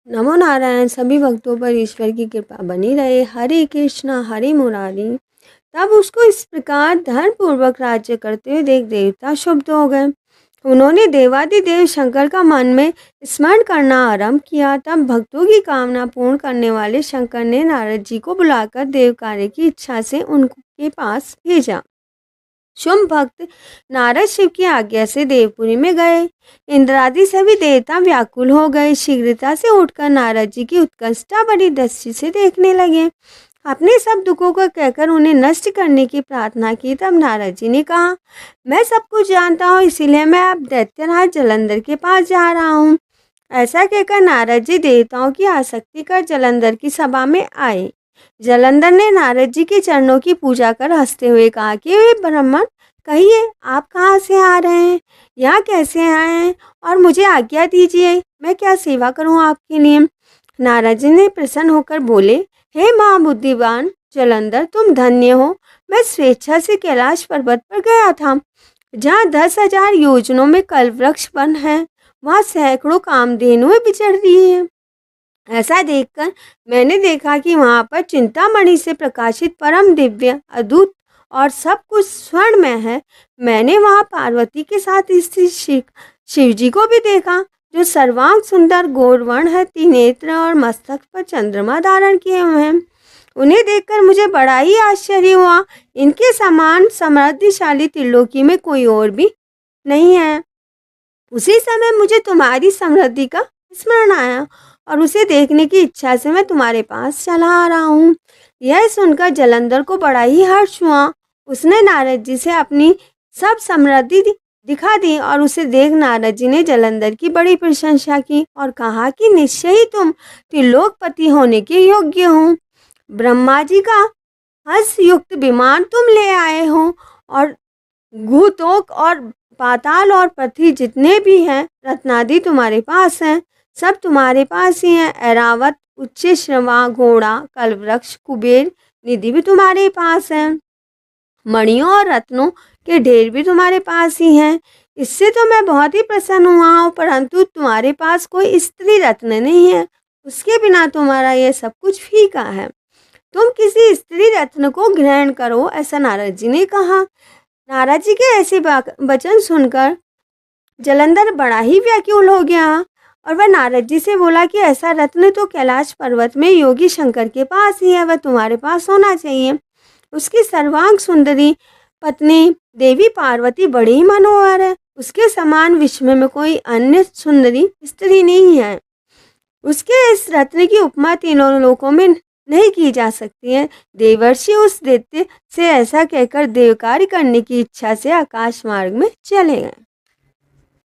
नमो नारायण। सभी भक्तों पर ईश्वर की कृपा बनी रहे। हरे कृष्णा हरे मुरारी। तब उसको इस प्रकार धर्म पूर्वक राज्य करते हुए देख देवता क्षुब्ध हो गए। उन्होंने देवादिदेव शंकर का मन में स्मरण करना आरंभ किया। तब भक्तों की कामना पूर्ण करने वाले शंकर ने नारद जी को बुलाकर देव कार्य की इच्छा से उनके पास भेजा। शुंभ भक्त नारद शिव की आज्ञा से देवपुरी में गए। इंद्रादि सभी देवता व्याकुल हो गए। शीघ्रता से उठकर नारद जी की उत्कंठा बड़ी दृष्टि से देखने लगे। अपने सब दुखों को कहकर उन्हें नष्ट करने की प्रार्थना की। तब नारद जी ने कहा, मैं सब कुछ जानता हूँ, इसीलिए मैं अब दैत्यराज जलंधर के पास जा रहा हूँ। ऐसा कहकर नारद जी देवताओं की आसक्ति कर जलंधर की सभा में आए। जलंधर ने नारद जी के चरणों की पूजा कर हंसते हुए कहा कि वे ब्राह्मण, कहिए आप कहाँ से आ रहे हैं, यहाँ कैसे आए हैं और मुझे आज्ञा दीजिए, मैं क्या सेवा करूँ आपके लिए। नारद जी ने प्रसन्न होकर बोले, हे महाबुद्धिवान जलंधर, तुम धन्य हो। मैं स्वेच्छा से कैलाश पर्वत पर गया था, जहाँ 10,000 योजनों में कल्पवृक्ष वन है। वहाँ सैकड़ों कामधेनुएं विचर रही हैं। ऐसा देखकर मैंने देखा कि वहाँ पर चिंतामणि से प्रकाशित परम दिव्य अद्भुत और सब कुछ स्वर्ण में है। मैंने वहाँ पार्वती के साथ स्थित शिव जी को भी देखा, जो सर्वांग सुंदर गौरवर्ण है, त्रिनेत्र और मस्तक पर चंद्रमा धारण किए हुए हैं। उन्हें देखकर मुझे बड़ा ही आश्चर्य हुआ। इनके समान समृद्धिशाली त्रिलोकी में कोई और भी नहीं है। उसी समय मुझे तुम्हारी समृद्धि का स्मरण आया और उसे देखने की इच्छा से मैं तुम्हारे पास चला आ रहा हूँ। यह सुनकर जलंधर को बड़ा ही हर्ष हुआ। उसने नारद जी से अपनी सब समृद्धि दिखा दी और उसे देख नारद जी ने जलंधर की बड़ी प्रशंसा की और कहा कि निश्चय ही तुम त्रिलोकपति होने के योग्य हो। ब्रह्मा जी का हर्ष युक्त विमान तुम ले आए हो और भूतोक और पाताल और पृथ्वी जितने भी हैं रत्नादि तुम्हारे पास हैं, सब तुम्हारे पास ही हैं। ऐरावत, उच्च श्रवा, घोड़ा, कल्पवृक्ष, कुबेर निधि भी तुम्हारे पास है। मणियों और रत्नों के ढेर भी तुम्हारे पास ही हैं। इससे तो मैं बहुत ही प्रसन्न हुआ हूँ, परंतु तुम्हारे पास कोई स्त्री रत्न नहीं है। उसके बिना तुम्हारा यह सब कुछ फीका है। तुम किसी स्त्री रत्न को ग्रहण करो, ऐसा नारद जी ने कहा। नारद जी के ऐसे वचन सुनकर जलंधर बड़ा ही व्याकुल हो गया और वह नारद जी से बोला कि ऐसा रत्न तो कैलाश पर्वत में योगी शंकर के पास ही है, वह तुम्हारे पास होना चाहिए। उसकी सर्वांग सुंदरी पत्नी देवी पार्वती बड़ी ही मनोहर है। उसके समान विश्व में कोई अन्य सुंदरी स्त्री नहीं है। उसके इस रत्न की उपमा तीनों लोकों में नहीं की जा सकती है। देवर्षि उस दैत्य से ऐसा कहकर देव कार्य करने की इच्छा से आकाश मार्ग में चले गए।